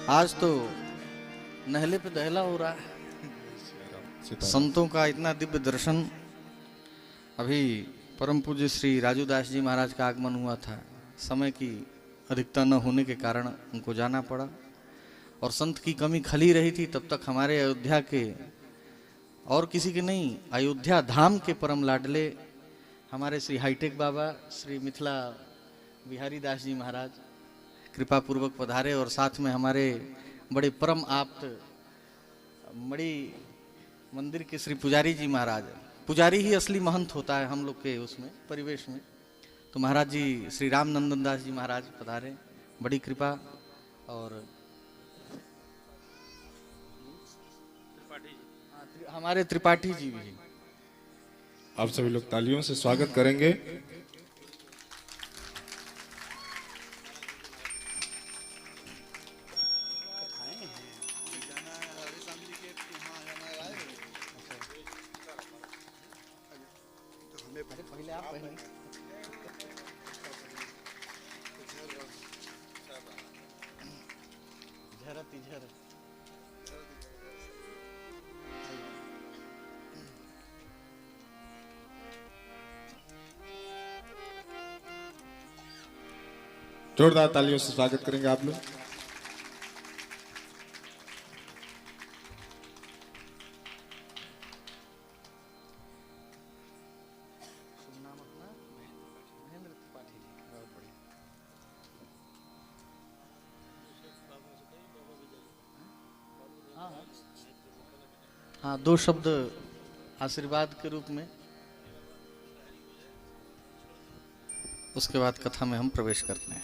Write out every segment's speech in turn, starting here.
आज तो नहले पे दहला हो रहा है। संतों का इतना दिव्य दर्शन। अभी परम पूज्य श्री राजू दास जी महाराज का आगमन हुआ था। समय की अधिकता न होने के कारण उनको जाना पड़ा और संत की कमी खली रही थी। तब तक हमारे अयोध्या के और किसी के नहीं, अयोध्या धाम के परम लाडले हमारे श्री हाईटेक बाबा श्री मिथिला बिहारी दास जी महाराज कृपा पूर्वक पधारे और साथ में हमारे बड़े परम आप्त मणि मंदिर के श्री पुजारी जी महाराज। पुजारी ही असली महंत होता है हम लोग के उसमें परिवेश में। तो महाराज जी श्री राम नंदन दास जी महाराज पधारे, बड़ी कृपा। और हमारे त्रिपाठी जी भी। आप सभी लोग तालियों से स्वागत करेंगे। पहले आप पहले झरत झर जोरदार तालियों से स्वागत करेंगे आप लोग। हाँ, दो शब्द आशीर्वाद के रूप में, उसके बाद कथा में हम प्रवेश करते हैं।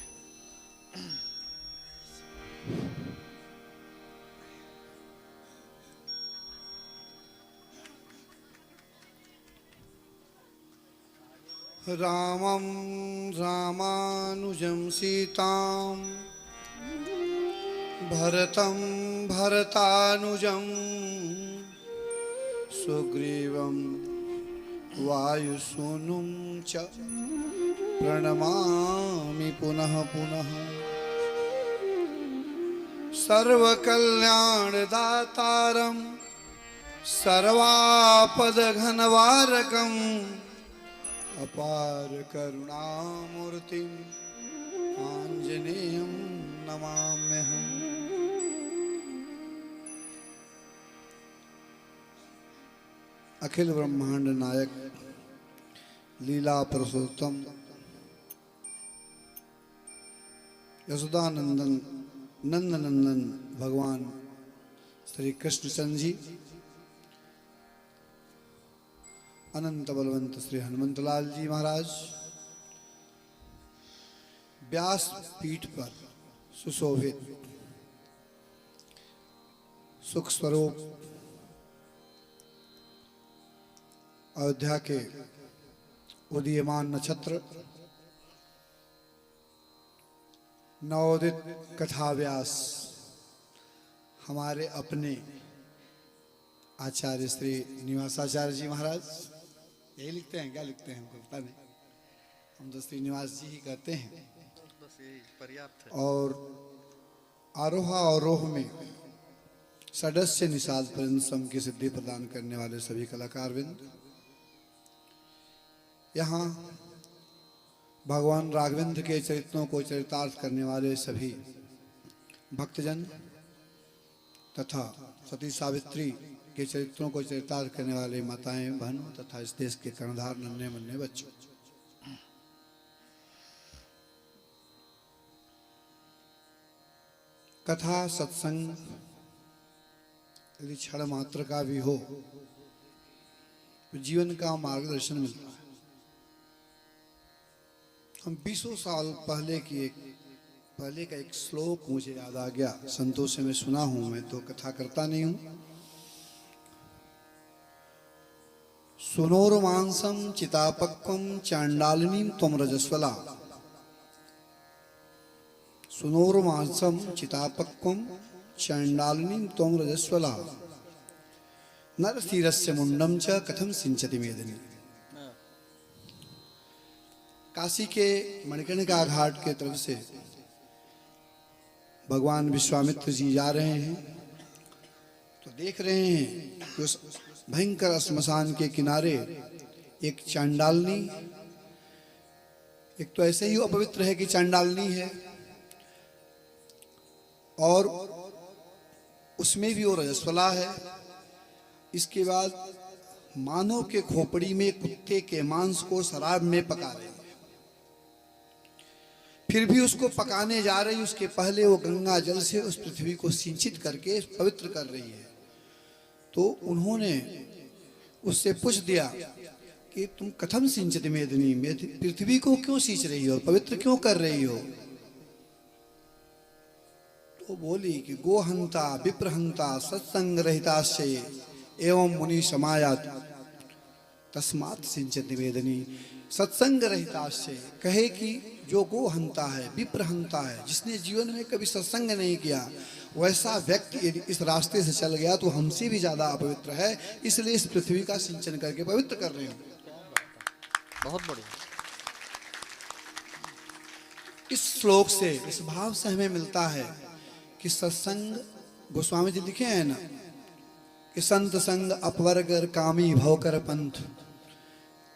रामं रामानुजं सीतां भरतं भरतानुजं सुग्रीवं वायुसूनुं च प्रणमामि पुनः पुनः। सर्वकल्याणदातारं सर्वापदघनवारकम् अपार करुणामूर्तिं आंजनेयं नमाम्यहम्। अखिल ब्रह्मांड नायक लीला पुरुषोत्तम यशोदानंदन नंदनंदन भगवान श्री कृष्णचंद्र जी, अनंत बलवंत श्री हनुमंतलाल जी महाराज, व्यास पीठ पर सुशोभित सुख स्वरूप अयोध्या के उदीयमान नक्षत्र नवोदित कथा व्यास हमारे अपने आचार्य श्री निवासाचार्य जी महाराज, यही लिखते हैं क्या लिखते हैं हमको पता नहीं, हम तो श्रीनिवास जी ही कहते हैं। बस यही पर्याप्त है। और आरोहा अवरोह में सदस्य निषाद पर्यंत सम की सिद्धि प्रदान करने वाले सभी कलाकार वृंद, यहाँ भगवान राघवेंद्र के चरित्रों को चरितार्थ करने वाले सभी भक्तजन तथा सती सावित्री के चरित्रों को चरितार्थ करने वाले माताएं बहनों तथा इस देश के कर्णधार नन्हे मुन्ने बच्चों, कथा सत्संग यदि क्षण मात्र का भी हो तो जीवन का मार्गदर्शन मिलता है। हम 20 साल पहले का एक श्लोक मुझे याद आ गया, संतों से मैं सुना हूं, मैं तो कथा करता नहीं हूं। सुनोर्मांसम चितापक्वम चांडालिनीम त्वम रजस्वला, सुनोर्मांसम चितापक्वम चांडालिनीम त्वम रजस्वला, नरसिरस्य मुंडम च कथम सिंचति मेदिनी। काशी के मणिकर्णिका घाट के तरफ से भगवान विश्वामित्र जी जा रहे हैं तो देख रहे हैं कि उस भयंकर श्मशान के किनारे एक चांडालनी, एक तो ऐसे ही अपवित्र है कि चांडालनी है, और उसमें भी वो रजस्वला है। इसके बाद मानव के खोपड़ी में कुत्ते के मांस को शराब में पका रही है, फिर भी उसको पकाने जा रही, उसके पहले वो गंगा जल से उस पृथ्वी को सिंचित करके पवित्र कर रही है। तो उन्होंने उससे पूछ दिया कि तुम कथम सिंचित मेदिनी, पृथ्वी को क्यों सींच रही हो, पवित्र क्यों कर रही हो? तो बोली कि गोहंता विप्रहंता सत्संग रहिताश्चये एवं मुनि समायात तस्मात् सिंचित निवेदनी। सत्संग रहिताश्चये कहे कि जो गोहंता है, विप्रहंता है, जिसने जीवन में कभी सत्संग नहीं किया, वैसा व्यक्ति यदि इस रास्ते से चल गया तो हमसे भी ज्यादा अपवित्र है, इसलिए इस पृथ्वी का सिंचन करके पवित्र कर रहे हैं। बहुत बढ़िया। इस श्लोक से, इस भाव से हमें मिलता है कि सत्संग, गोस्वामी जी लिखे हैं ना कि संत संग अपवर्ग कामी भवकर पंथ।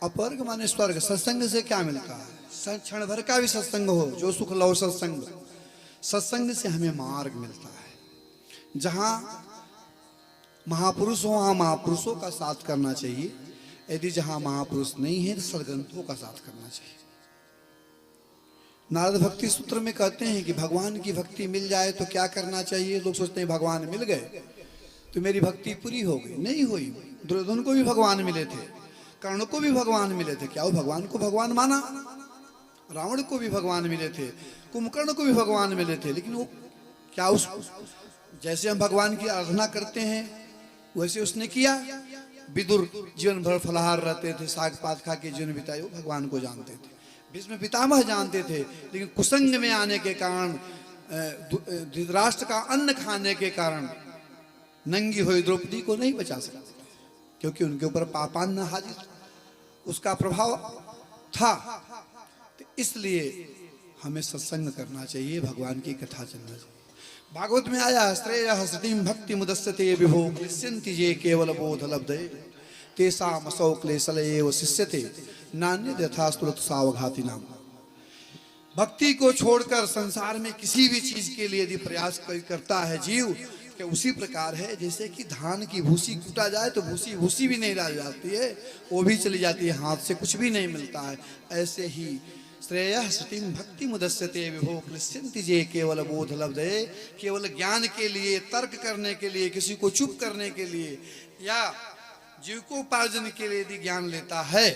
अपवर्ग माने स्वर्ग। सत्संग से क्या मिलता है? क्षण भर का भी सत्संग हो, जो सुख लो सत्संग। सत्संग से हमें मार्ग मिलता है। जहां महापुरुष हो वहां महापुरुषों का साथ करना चाहिए, यदि जहां महापुरुष नहीं है तो सदग्रंथों का साथ करना चाहिए। नारद भक्ति सूत्र में कहते हैं कि भगवान की भक्ति मिल जाए तो क्या करना चाहिए। लोग सोचते हैं भगवान मिल गए तो मेरी भक्ति पूरी हो गई। नहीं हुई। दुर्योधन को भी भगवान मिले थे, कर्ण को भी भगवान मिले थे। क्या वो भगवान को भगवान माना? रावण को भी भगवान मिले थे, कुंभकर्ण को भी भगवान मिले थे, लेकिन वो क्या उस जैसे हम भगवान की आराधना करते हैं वैसे उसने किया? विदुर जीवन भर फलाहार रहते थे, साग पात खा के जीवन बिताए, वो भगवान को जानते थे। भीष्म पितामह जानते थे, लेकिन कुसंग में आने के कारण, धृतराष्ट्र का अन्न खाने के कारण नंगी हुई द्रौपदी को नहीं बचा सकते, क्योंकि उनके ऊपर पापान्न हाजिर उसका प्रभाव था। तो इसलिए हमें सत्संग करना चाहिए, भगवान की कथा चलना चाहिए। भागवत में आया श्रेयः सतीं भक्ति मुदस्यते विभो क्लिश्यन्ति ये केवल बोध लब्धे तेषाम् असौ क्लेशल एव शिष्यते नान्यद् यथास्तुत सावघाति नाम। भक्ति को छोड़कर संसार में किसी भी चीज के लिए यदि प्रयास करता है जीव, कि उसी प्रकार है जैसे कि धान की भूसी कूटा जाए तो भूसी भूसी भी नहीं रह जाती है, वो भी चली जाती है, हाथ से कुछ भी नहीं मिलता है। ऐसे ही श्रेयः सतीं भक्ति मुदस्यते विभो क्लिश्यन्ति ये केवल बोध लब्धे। केवल ज्ञान के लिए, तर्क करने के लिए, किसी को चुप करने के लिए या जीविकोपार्जन के लिए यदि ज्ञान लेता है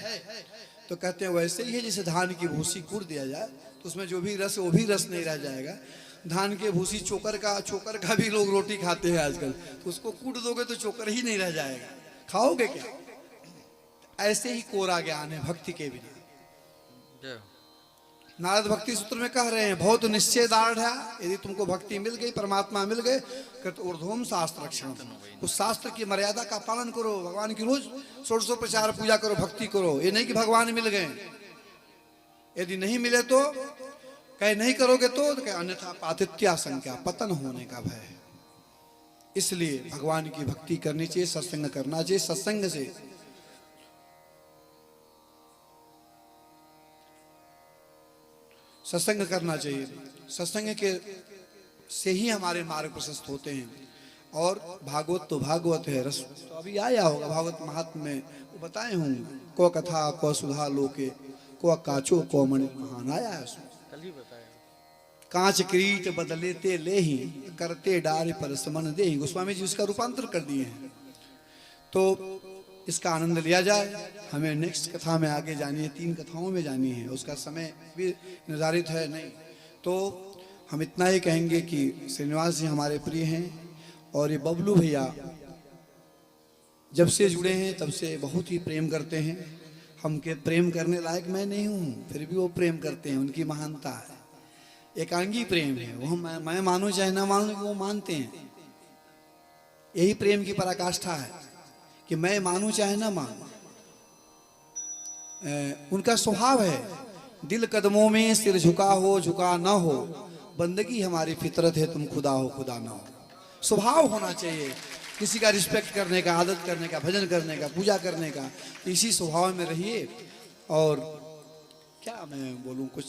तो कहते हैं वैसे ही है जैसे धान की भूसी कूट दिया जाए तो उसमें जो भी रस, वो भी रस नहीं रह जाएगा। धान के भूसी चोकर का भी लोग रोटी खाते हैं आजकल, तो उसको कूट दोगे तो चोकर ही नहीं रह जाएगा, खाओगे क्या? ऐसे ही कोरा ज्ञान है भक्ति के बिना। नारद भक्ति सूत्र में कह रहे हैं बहुत निश्चयदार्ढ़ है, यदि तुमको भक्ति मिल गई, परमात्मा मिल गए, ऊर्ध्वम शास्त्र रक्षण, उस शास्त्र की मर्यादा का पालन करो। भगवान की रोज षोडशोपचार पूजा करो, भक्ति करो। ये नहीं कि भगवान मिल गए, यदि नहीं मिले तो कहे नहीं करोगे तो कहे अन्यथा पातित्या संख्या, पतन होने का भय है। इसलिए भगवान की भक्ति करनी चाहिए, सत्संग करना चाहिए। सत्संग से सत्संग करना चाहिए। सत्संग के से ही हमारे मार्ग प्रशस्त होते हैं। और भागवत तो भागवत है, रस तो अभी आया होगा भागवत महात्म्य में, वो बताए होंगे। को कथा को सुधा लोके को काचो को मणि महान आया है उसमें। कांच किरीट बदलेते ले ही करते डार पर समन दे। गोस्वामी जी उसका रूपांतर कर दिए हैं। तो इसका आनंद लिया जाए। हमें नेक्स्ट कथा में आगे जानी है, 3 कथाओं में जानी है, उसका समय भी निर्धारित है नहीं। तो हम इतना ही कहेंगे कि श्रीनिवास जी हमारे प्रिय हैं और ये बबलू भैया जब से जुड़े हैं तब से बहुत ही प्रेम करते हैं। हम के प्रेम करने लायक मैं नहीं हूँ, फिर भी वो प्रेम करते हैं, उनकी महानता है, एकांगी प्रेम है। वो मैं मानूं चाहे ना मानूं, वो मानते हैं। यही प्रेम की पराकाष्ठा है कि मैं मानूं चाहे ना मानूं। उनका स्वभाव है, दिल कदमों में सिर झुका हो झुका ना हो, बंदगी हमारी फितरत है, तुम खुदा हो खुदा ना हो। स्वभाव होना चाहिए किसी का रिस्पेक्ट करने का, आदत करने का, भजन करने का, पूजा करने का। इसी स्वभाव में रहिए। और क्या मैं बोलूं, कुछ